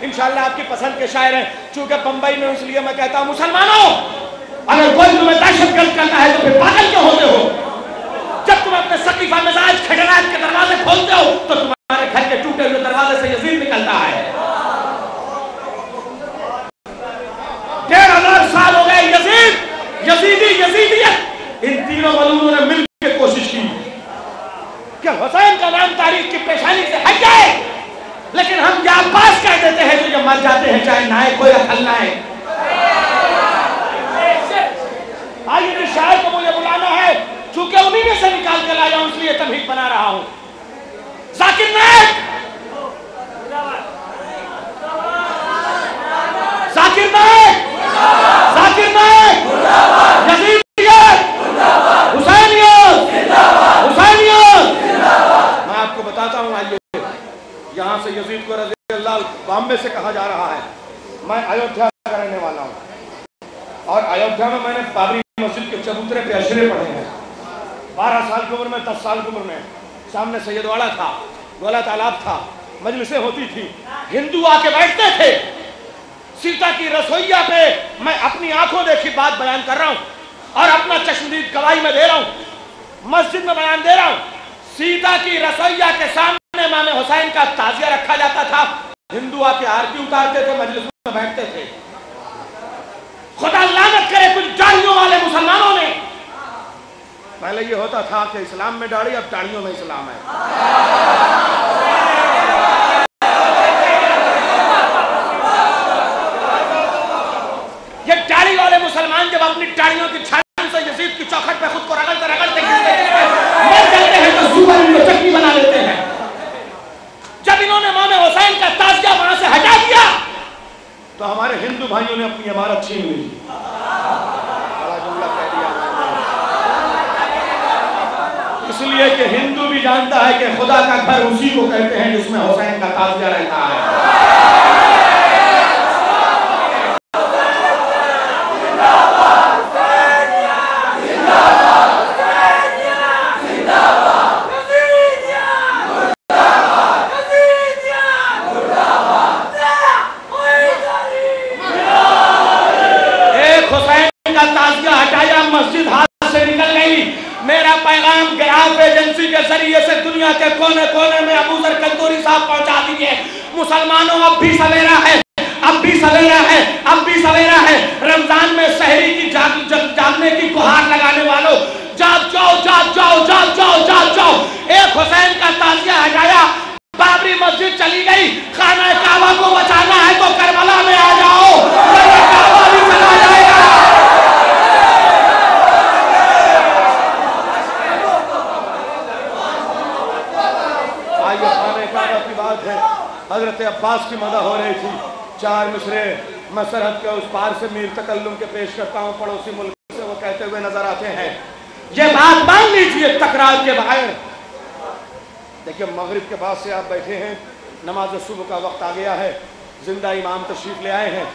इंशाल्लाह आपकी पसंद के शायर हैं। चूंकि बंबई में, इसलिए मैं कहता हूं मुसलमानों, अगर कोई तुम्हें दहशतगर्द करता है तो फिर पागल क्यों होते हो? जब तुम अपने सकीफा मिजाज खटरात के दरवाजे खोलते हो तो तुम्हारे घर के टूटे हुए दरवाजे से यजीद निकलता है। 1500 साल हो गए यजीदियत। इन तीनों मलूनों ने मिलकर कोशिश की कि हुसैन का नाम तारीख की पेशानी से हट जाए, लेकिन हम या पास कह देते हैं जो ये मर जाते हैं, चाहे नाए कोई खलना है। आइए इस शायर को मुझे बुलाना है, चूंकि उन्हीं में से निकाल कर लाया हूं, इसलिए तमहीद बना रहा हूं। जाकिर नायक, जाकिर नायक, जाकिर नायक, यजीदियत, हुसैनियत, हुसैनियत। मैं आपको बताता हूं, आइए यहाँ से यजीद को रज़ी अल्लाह बॉम्बे से कहा जा रहा है। मैं अयोध्या का रहने वाला हूँ और अयोध्या में मैंने बाबरी मस्जिद के चबूतरे पे अशरे पढ़े हैं। 12 साल की उम्र में, 10 साल की उम्र में। सामने सैयदवाड़ा था, गोला तालाब था, मजलिसें होती थी, हिंदू आके बैठते थे। सीता की रसोइया पे मैं अपनी आंखों देखी बात बयान कर रहा हूँ और अपना चश्मदीद गवाही में दे रहा हूँ, मस्जिद में बयान दे रहा हूँ। सीता की रसोइया के सामने इमाम हुसैन का ताजिया रखा जाता था, हिंदू आके आरती उतारते थे, मजलिस में बैठते थे। खुदा लानत करे कुछ दाढ़ियों वाले मुसलमानों ने। पहले ये होता था कि इस्लाम में दाढ़ी, अब दाढ़ियों में इस्लाम है। ये दाढ़ी वाले मुसलमान जब अपनी दाढ़ियों की छान से यजीद की चौखट पे खुद को रगड़ते रगड़ते मर जाते हैं तो सुबह इनको चटनी बना लेते हैं। जब इन्होंने इमाम हुसैन का ताजिया वहां से हटा दिया तो हमारे हिंदू भाइयों ने अपनी इमारत छीन ली। बड़ा जुमला कह दिया इसलिए कि हिंदू भी जानता है कि खुदा का घर उसी को कहते हैं जिसमें हुसैन का ताजिया रहता है। दुनिया के कोने कोने में अबू ज़र कंदूरी साहब पहुंचा दिए। मुसलमानों अब भी सवेरा है, अब भी सवेरा है, अब भी सवेरा है। रमजान में सहरी की जागने की गुहार लगाने वालों, जाग जाओ, जाग जाओ, जाग जाओ, जाग जाओ। एक हुसैन का ताजिया हटाया, बाबरी मस्जिद चली गई। खाना काबा को बचाना है तो करबला में आ जाओ, काबा भी चला जाएगा। हजरत अब्बास की मदद हो रही थी। 4 मिसरे मैं सरहद के उस पार से मीर तकल्लुम के पेश करता हूँ, पड़ोसी मुल्क से वो कहते हुए नजर आते हैं। ये बात मान लीजिए तकरार के बगैर। देखिए मगरिब के बाद से आप बैठे हैं, नमाज सुबह का वक्त आ गया है, जिंदा इमाम तशरीफ ले आए हैं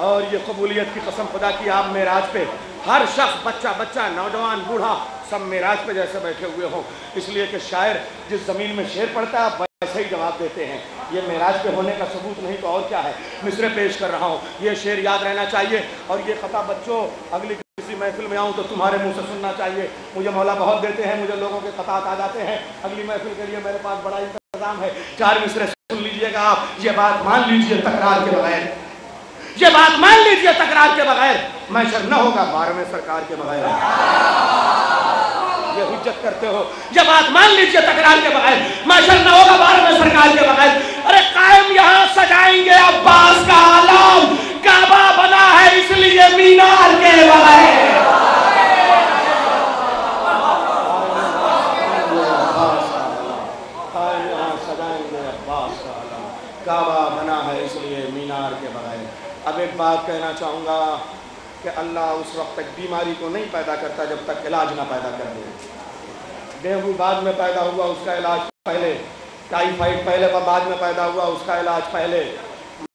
और ये कबूलियत की कसम खुदा की आप मेराज पे हर शख्स, बच्चा बच्चा, नौजवान, बूढ़ा, सब मेराज पे जैसे बैठे हुए हों। इसलिए कि शायर जिस जमीन में शेर पढ़ता है वैसे ही जवाब देते हैं। ये मेराज पे होने का सबूत नहीं तो और क्या है। मिसरे पेश कर रहा हूँ, ये शेर याद रहना चाहिए और ये खता बच्चों अगली किसी महफिल में आऊँ तो तुम्हारे मुंह से सुनना चाहिए। मुझे मौला बहुत देते हैं, मुझे लोगों के खतात आ जाते हैं। अगली महफिल के लिए मेरे पास बड़ा इंतजाम है। 4 मिसरे सुन लीजिएगा आप। ये बात मान लीजिए तकरार के बगैर, ये बात मान लीजिए तकरार के बगैर महशर न होगा 12वें सरकार के बगैर। ये हुज्जत करते हो, ये बात मान लीजिए तकरार के बगैर महशर न होगा 12वें सरकार के बगैर। अरे कायम यहाँ सजाएंगे अब्बास का आलम, काबा बना है इसलिए मीनार के बगैर। सजाएंगे अब्बास का आलम, काबा बना है इसलिए मीनार के बगैर। अब एक बात कहना चाहूँगा कि अल्लाह उस वक्त तक बीमारी को नहीं पैदा करता जब तक इलाज ना पैदा कर दे। डेंगू बाद में पैदा हुआ, उसका इलाज पहले। टाइफाइड पहले बाद में पैदा हुआ, उसका इलाज पहले।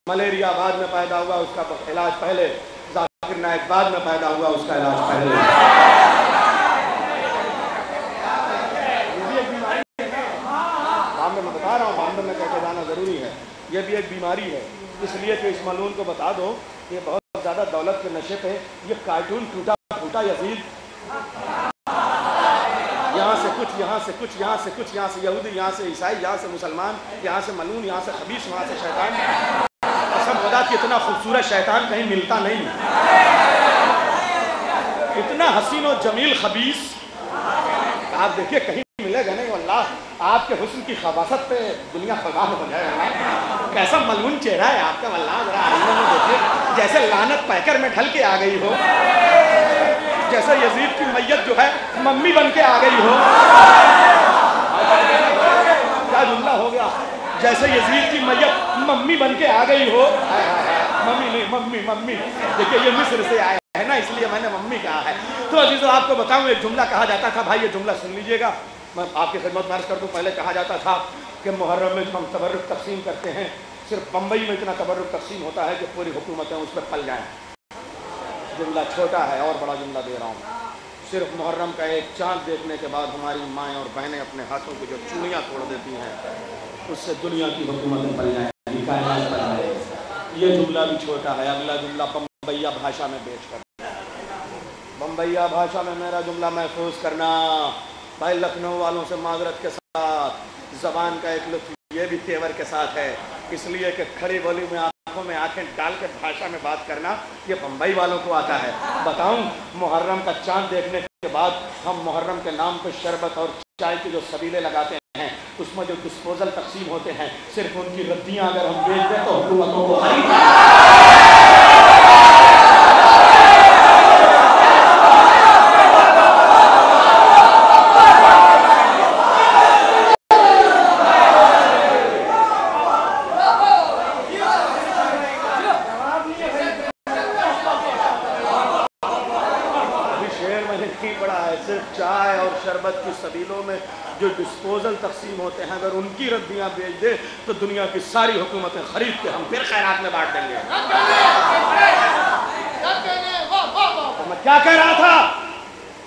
मलेरिया बाद में पैदा हुआ, उसका इलाज पहले। जाकिर नायक बाद में पैदा हुआ, उसका इलाज पहले। ये भी एक बीमारी है ना, बाद में मैं बता रहा हूँ, बाद में कहकर जाना ज़रूरी है। ये भी एक बीमारी है। इसलिए कि इस मलून को बता दो ये बहुत ज़्यादा दौलत के नशे पे ये कार्टून टूटा फूटा यजीद, यहाँ से कुछ, यहाँ से कुछ, यहाँ से कुछ, यहाँ से यहूदी, यहाँ से ईसाई, यहाँ से मुसलमान, यहाँ से मलून, यहाँ से खबीस, वहाँ से शैतान। कसम खुदा कि इतना खूबसूरत शैतान कहीं मिलता नहीं, इतना हसीन और जमील खबीस आप देखिए कहीं मिलेगा नहीं। वल्लाह आपके हुस्न की खबासत पे दुनिया खबास हो जाए। कैसा मलून चेहरा है आपका, वल्लाह जरा आईने में देखिए, जैसे लानत पैकर में ढल के आ गई हो, जैसे यजीद की मैयत जो है मम्मी बन के आ गई हो। क्या जुमला हो गया, जैसे यजीद की मैयत मम्मी बन के आ गई हो। मम्मी नहीं, मम्मी मम्मी, देखिए ये मिस्र से आया है ना, इसलिए मैंने मम्मी कहा है। तो अजीज़ों आपको बताऊं, एक जुमला कहा जाता था, भाई ये जुमला सुन लीजिएगा, मैं आपकी खिदमत में अर्ज़ कर दूं। पहले कहा जाता था कि मुहर्रम में हम तबर्रुक तकसीम करते हैं, सिर्फ बम्बई में इतना तबर्रुक तकसीम होता है कि पूरी हुकूमतें उस पर पल जाएँ। जुमला छोटा है और बड़ा जुमला दे रहा हूँ। सिर्फ मुहर्रम का एक चाँद देखने के बाद हमारी माएँ और बहनें अपने हाथों की जो चूड़ियाँ तोड़ देती हैं, उससे दुनिया की हुकूमतें पल जाएंगी, कायनात पल जाएगी। ये जुमला भी छोटा है। अगला जुमला बम्बैया भाषा में पेश करना, बम्बैया भाषा में मेरा जुमला महफूज करना। भाई लखनऊ वालों से माजरत के साथ ज़बान का एक लुत्फ ये भी तेवर के साथ है, इसलिए कि खड़ी बोली में आंखों में आंखें डाल के भाषा में बात करना ये बम्बई वालों को आता है। बताऊं, मुहर्रम का चांद देखने के बाद हम मुहर्रम के नाम पर शरबत और चाय के जो सबीले लगाते हैं, उसमें जो डिस्पोजल तकसीम होते हैं, सिर्फ उनकी रद्दियाँ अगर हम बेच दें तो हुकूमतों को चाय और शरबत की सबीलों में जो डिस्पोजल तकसीम होते हैं, अगर उनकी रद्दियाँ बेच दे तो दुनिया की सारी हुकूमतें खरीद के हम फिर खैरात में बांट देंगे। तो मैं क्या कह रहा था,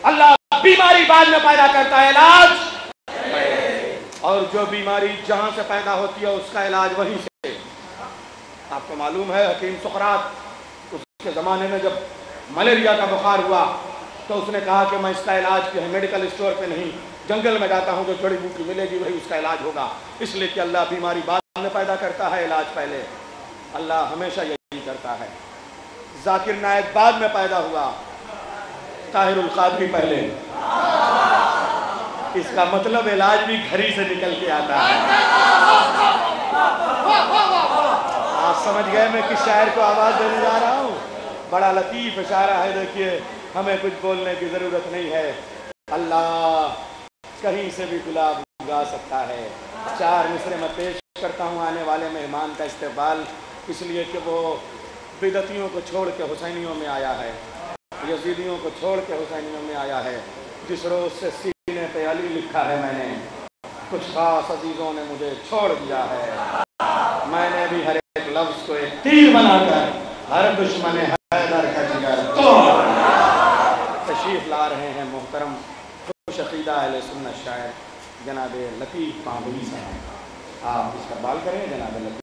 अल्लाह बीमारी बाद में पैदा करता है, इलाज, और जो बीमारी जहाँ से पैदा होती है उसका इलाज वहीं से। आपको मालूम है हकीम सुकरात उसके ज़माने में जब मलेरिया का बुखार हुआ तो उसने कहा कि मैं इसका इलाज के मेडिकल स्टोर पे नहीं, जंगल में जाता हूँ, जो जड़ी बूटी मिलेगी वही उसका इलाज होगा। इसलिए कि अल्लाह बीमारी बाद में पैदा करता है, इलाज पहले। अल्लाह हमेशा यही करता है। जाकिर नायक बाद में पैदा हुआ, ताहिरुल कादरी पहले। इसका मतलब इलाज भी घर ही से निकल के आता है। आप समझ गए मैं किस शायर को आवाज़ देने जा रहा हूँ। बड़ा लतीफ़ इशारा है, देखिए, हमें कुछ बोलने की ज़रूरत नहीं है। अल्लाह कहीं से भी गुलाब उगा सकता है। 4 मिसरे में पेश करता हूँ आने वाले मेहमान का इस्तेक़बाल, इसलिए कि वो बिदतियों को छोड़ के हुसैनियों में आया है, यजीदियों को छोड़ के हुसैनियों में आया है। जिस रोज़ से सीने पे अली लिखा है मैंने, कुछ खास अजीज़ों ने मुझे छोड़ दिया है। मैंने भी हर एक लफ्ज़ को एक तीर बनाकर हर दुश्मन हैदर का जिगर तोड़। तशरीफ़ ला रहे हैं मोहतरम खुश अक़ीदा अहले सुन्नत शायर जनाब लतीफ़ कांबली साहब। आप इस्तेक़बाल करें जनाब लतीफ़।